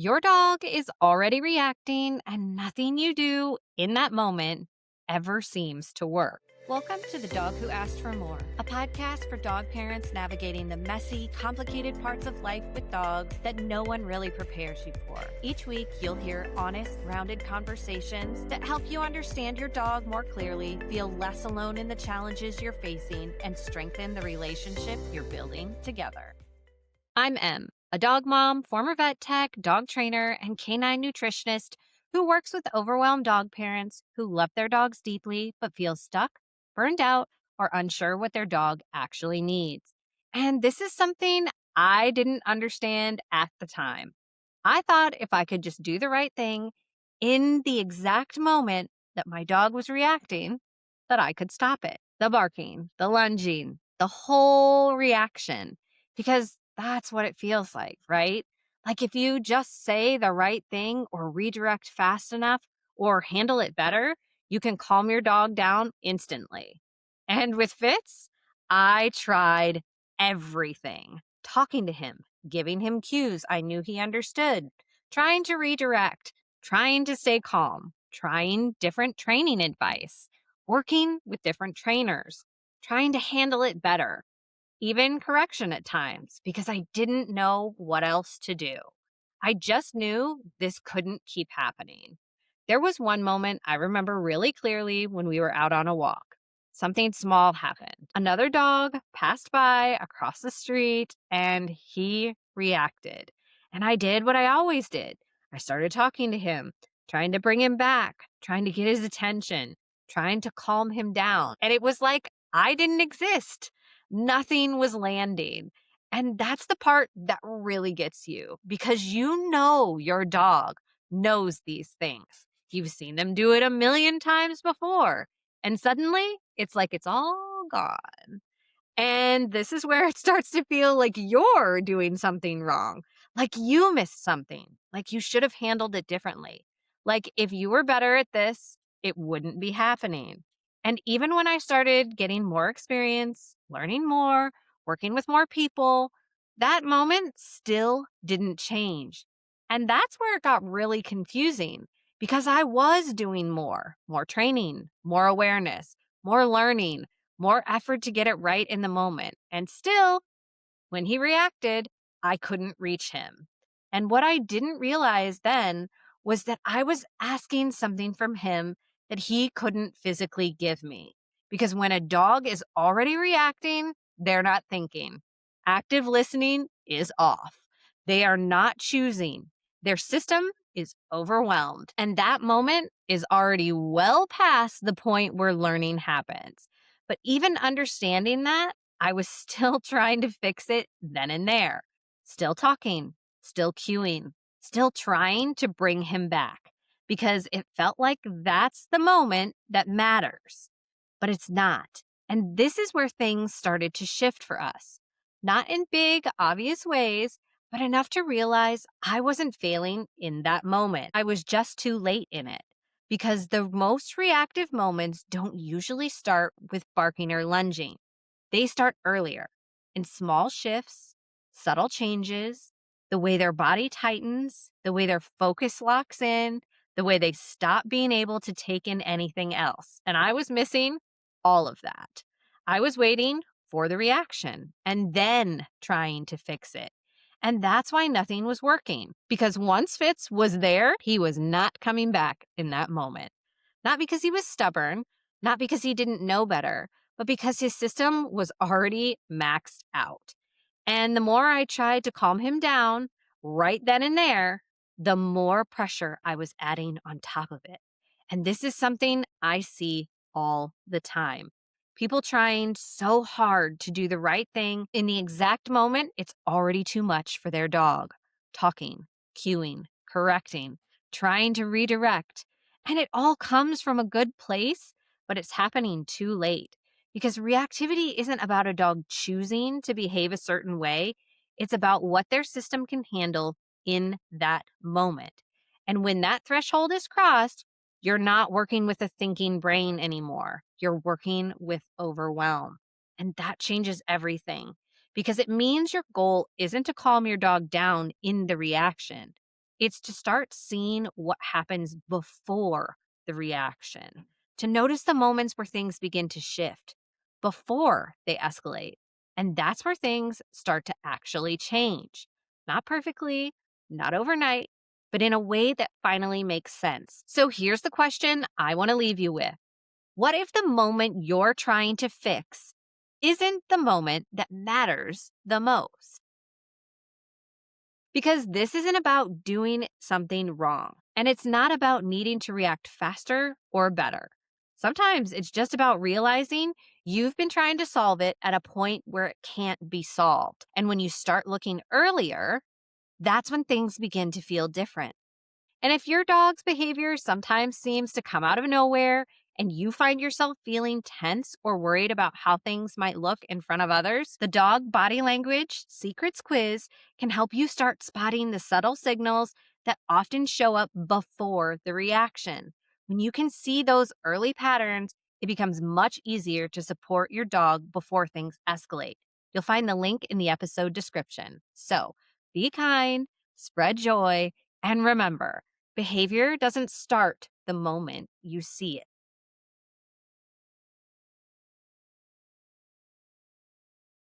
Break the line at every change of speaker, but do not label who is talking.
Your dog is already reacting, and nothing you do in that moment ever seems to work. Welcome to The Dog Who Asked for More, a podcast for dog parents navigating the messy, complicated parts of life with dogs that no one really prepares you for. Each week, you'll hear honest, rounded conversations that help you understand your dog more clearly, feel less alone in the challenges you're facing, and strengthen the relationship you're building together. I'm Em, a dog mom, former vet tech, dog trainer, and canine nutritionist who works with overwhelmed dog parents who love their dogs deeply but feel stuck, burned out, or unsure what their dog actually needs. And this is something I didn't understand at the time. I thought if I could just do the right thing in the exact moment that my dog was reacting, that I could stop it. The barking, the lunging, the whole reaction. Because that's what it feels like, right? Like if you just say the right thing or redirect fast enough or handle it better, you can calm your dog down instantly. And with Fitz, I tried everything. Talking to him, giving him cues I knew he understood, trying to redirect, trying to stay calm, trying different training advice, working with different trainers, trying to handle it better, even correction at times because I didn't know what else to do. I just knew this couldn't keep happening. There was one moment I remember really clearly when we were out on a walk. Something small happened. Another dog passed by across the street and he reacted. And I did what I always did. I started talking to him, trying to bring him back, trying to get his attention, trying to calm him down. And it was like I didn't exist. Nothing was landing. And that's the part that really gets you because you know your dog knows these things. You've seen them do it a million times before. And suddenly it's like it's all gone. And this is where it starts to feel like you're doing something wrong, like you missed something, like you should have handled it differently. Like if you were better at this, it wouldn't be happening. And even when I started getting more experience, learning more, working with more people, that moment still didn't change. And that's where it got really confusing because I was doing more training, more awareness, more learning, more effort to get it right in the moment. And still, when he reacted, I couldn't reach him. And what I didn't realize then was that I was asking something from him that he couldn't physically give me. Because when a dog is already reacting, they're not thinking. Active listening is off. They are not choosing. Their system is overwhelmed. And that moment is already well past the point where learning happens. But even understanding that, I was still trying to fix it then and there. Still talking, still cueing, still trying to bring him back because it felt like that's the moment that matters. But it's not. And this is where things started to shift for us. Not in big, obvious ways, but enough to realize I wasn't failing in that moment. I was just too late in it because the most reactive moments don't usually start with barking or lunging. They start earlier in small shifts, subtle changes, the way their body tightens, the way their focus locks in, the way they stop being able to take in anything else. And I was missing all of that. I was waiting for the reaction and then trying to fix it. And that's why nothing was working because once Fitz was there, he was not coming back in that moment. Not because he was stubborn, not because he didn't know better, but because his system was already maxed out. And the more I tried to calm him down right then and there, the more pressure I was adding on top of it. And this is something I see all the time. People trying so hard to do the right thing in the exact moment it's already too much for their dog. Talking, cueing, correcting, trying to redirect. And it all comes from a good place, but it's happening too late. Because reactivity isn't about a dog choosing to behave a certain way. It's about what their system can handle in that moment. And when that threshold is crossed, you're not working with a thinking brain anymore. You're working with overwhelm. And that changes everything because it means your goal isn't to calm your dog down in the reaction. It's to start seeing what happens before the reaction, to notice the moments where things begin to shift before they escalate. And that's where things start to actually change. Not perfectly, not overnight, but in a way that finally makes sense. So here's the question I want to leave you with. What if the moment you're trying to fix isn't the moment that matters the most? Because this isn't about doing something wrong, and it's not about needing to react faster or better. Sometimes it's just about realizing you've been trying to solve it at a point where it can't be solved. And when you start looking earlier, that's when things begin to feel different. And if your dog's behavior sometimes seems to come out of nowhere and you find yourself feeling tense or worried about how things might look in front of others, the Dog Body Language Secrets Quiz can help you start spotting the subtle signals that often show up before the reaction. When you can see those early patterns, it becomes much easier to support your dog before things escalate. You'll find the link in the episode description. So be kind, spread joy, and remember, behavior doesn't start the moment you see it.